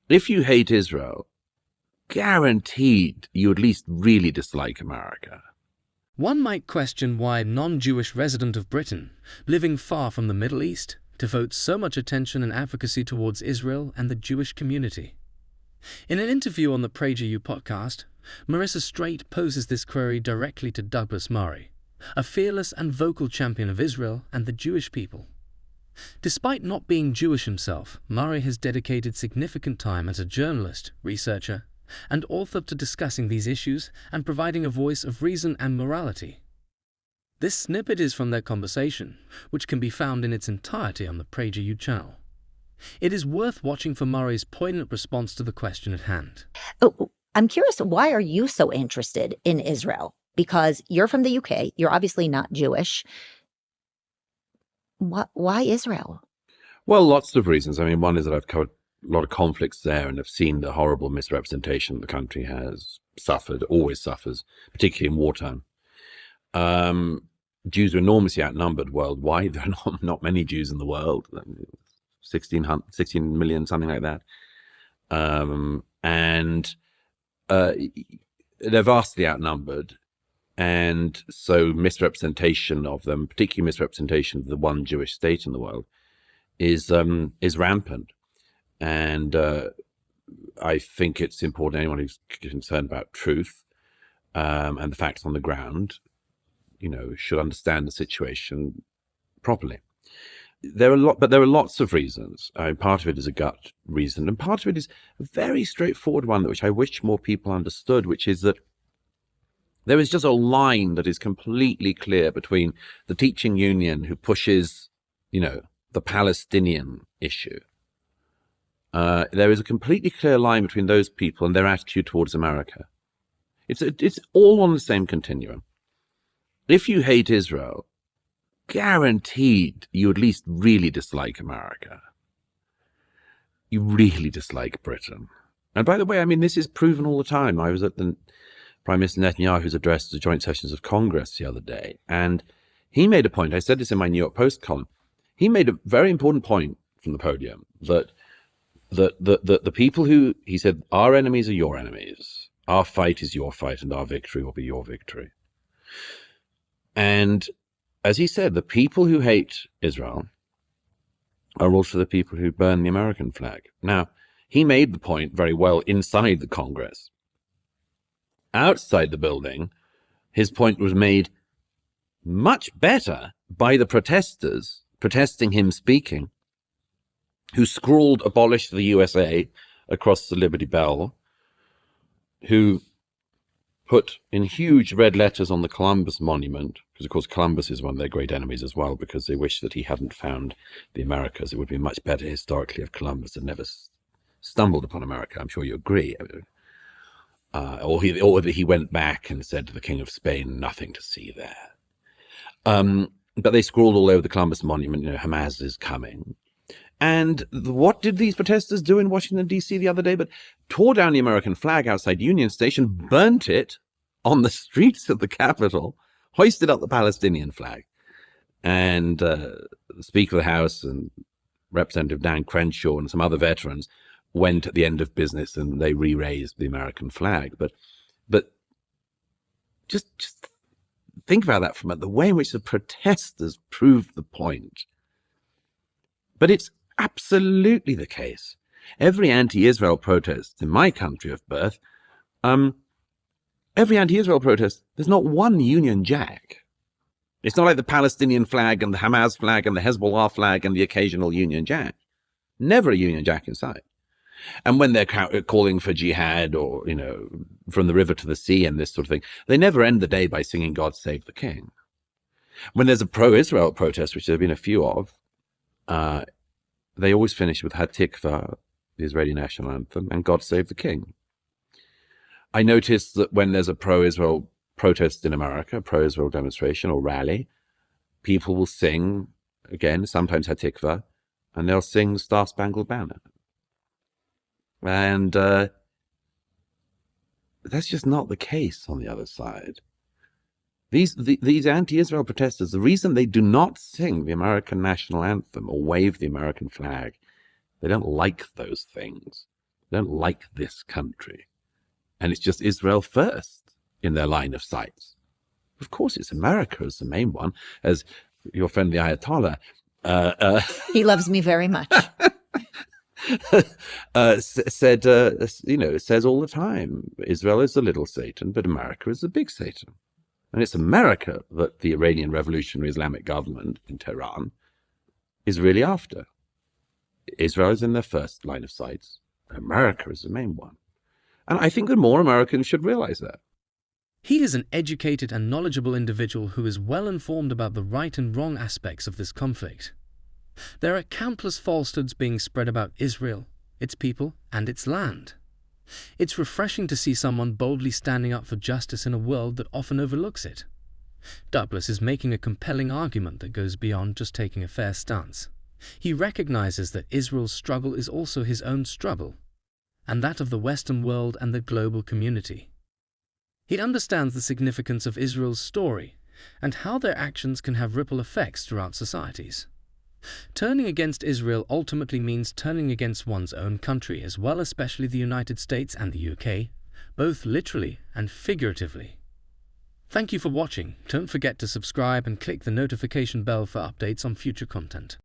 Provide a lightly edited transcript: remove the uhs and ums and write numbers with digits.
If you hate Israel, guaranteed you at least really dislike America. One might question why a non-Jewish resident of Britain, living far from the Middle East, devotes so much attention and advocacy towards Israel and the Jewish community. In an interview on the PragerU podcast, Marissa Straight poses this query directly to Douglas Murray, a fearless and vocal champion of Israel and the Jewish people. Despite not being Jewish himself, Murray has dedicated significant time as a journalist, researcher, and author to discussing these issues and providing a voice of reason and morality. This snippet is from their conversation, which can be found in its entirety on the PragerU channel. It is worth watching for Murray's poignant response to the question at hand. Oh, I'm curious, why are you so interested in Israel? Because you're from the UK, you're obviously not Jewish. Why Israel? Well, lots of reasons. I mean, one is that I've covered a lot of conflicts there and have seen the horrible misrepresentation the country has suffered, always suffers, particularly in wartime. Jews are enormously outnumbered worldwide. There are not many Jews in the world, 16 million, something like that. And they're vastly outnumbered. And so misrepresentation of them, particularly misrepresentation of the one Jewish state in the world, is rampant. And I think it's important, anyone who's concerned about truth and the facts on the ground, should understand the situation properly. There are lots of reasons. Part of it is a gut reason, and part of it is a very straightforward one, which I wish more people understood, which is that there is just a line that is completely clear between the teaching union who pushes, the Palestinian issue. There is a completely clear line between those people and their attitude towards America. It's all on the same continuum. If you hate Israel, guaranteed you at least really dislike America. You really dislike Britain. And by the way, I mean, this is proven all the time. I was at the Prime Minister Netanyahu's address to the joint sessions of Congress the other day, and he made a point. I said this in my New York Post column. He made a very important point from the podium that the people who, he said, our enemies are your enemies. Our fight is your fight, and our victory will be your victory. And as he said, the people who hate Israel are also the people who burn the American flag. Now, he made the point very well inside the Congress. Outside the building, his point was made much better by the protesters protesting him speaking, who scrawled "Abolish the USA" across the Liberty Bell, who put in huge red letters on the Columbus Monument, because of course Columbus is one of their great enemies as well, because they wish that he hadn't found the Americas. It would be much better historically if Columbus had never stumbled upon America. I'm sure you agree. Or that he went back and said to the King of Spain, nothing to see there. But they scrawled all over the Columbus Monument, Hamas is coming. And what did these protesters do in Washington, D.C. the other day? But tore down the American flag outside Union Station, burnt it on the streets of the Capitol, hoisted up the Palestinian flag. And the Speaker of the House and Representative Dan Crenshaw and some other veterans went at the end of business and they re-raised the American flag. But just think about that from the way in which the protesters proved the point. But it's absolutely the case. Every anti-Israel protest in my country of birth, every anti-Israel protest, there's not one Union Jack. It's not like the Palestinian flag and the Hamas flag and the Hezbollah flag and the occasional Union Jack. Never a Union Jack in sight. And when they're calling for jihad or, from the river to the sea and this sort of thing, they never end the day by singing God Save the King. When there's a pro-Israel protest, which there have been a few of, they always finish with Hatikva, the Israeli national anthem, and God Save the King. I noticed that when there's a pro-Israel protest in America, pro-Israel demonstration or rally, people will sing, again, sometimes Hatikva, and they'll sing Star Spangled Banner. And that's just not the case on the other side. These anti-Israel protesters, the reason they do not sing the American national anthem or wave the American flag, they don't like those things. They don't like this country. And it's just Israel first in their line of sight. Of course, it's America as the main one, as your friend the Ayatollah. He loves me very much. Said, says all the time, Israel is the little Satan, but America is the big Satan. And it's America that the Iranian Revolutionary Islamic government in Tehran is really after. Israel is in their first line of sight. America is the main one. And I think that more Americans should realize that. He is an educated and knowledgeable individual who is well informed about the right and wrong aspects of this conflict. There are countless falsehoods being spread about Israel, its people, and its land. It's refreshing to see someone boldly standing up for justice in a world that often overlooks it. Douglas is making a compelling argument that goes beyond just taking a fair stance. He recognizes that Israel's struggle is also his own struggle, and that of the Western world and the global community. He understands the significance of Israel's story and how their actions can have ripple effects throughout societies. Turning against Israel ultimately means turning against one's own country, as well, especially the United States and the UK, both literally and figuratively. Thank you for watching. Don't forget to subscribe and click the notification bell for updates on future content.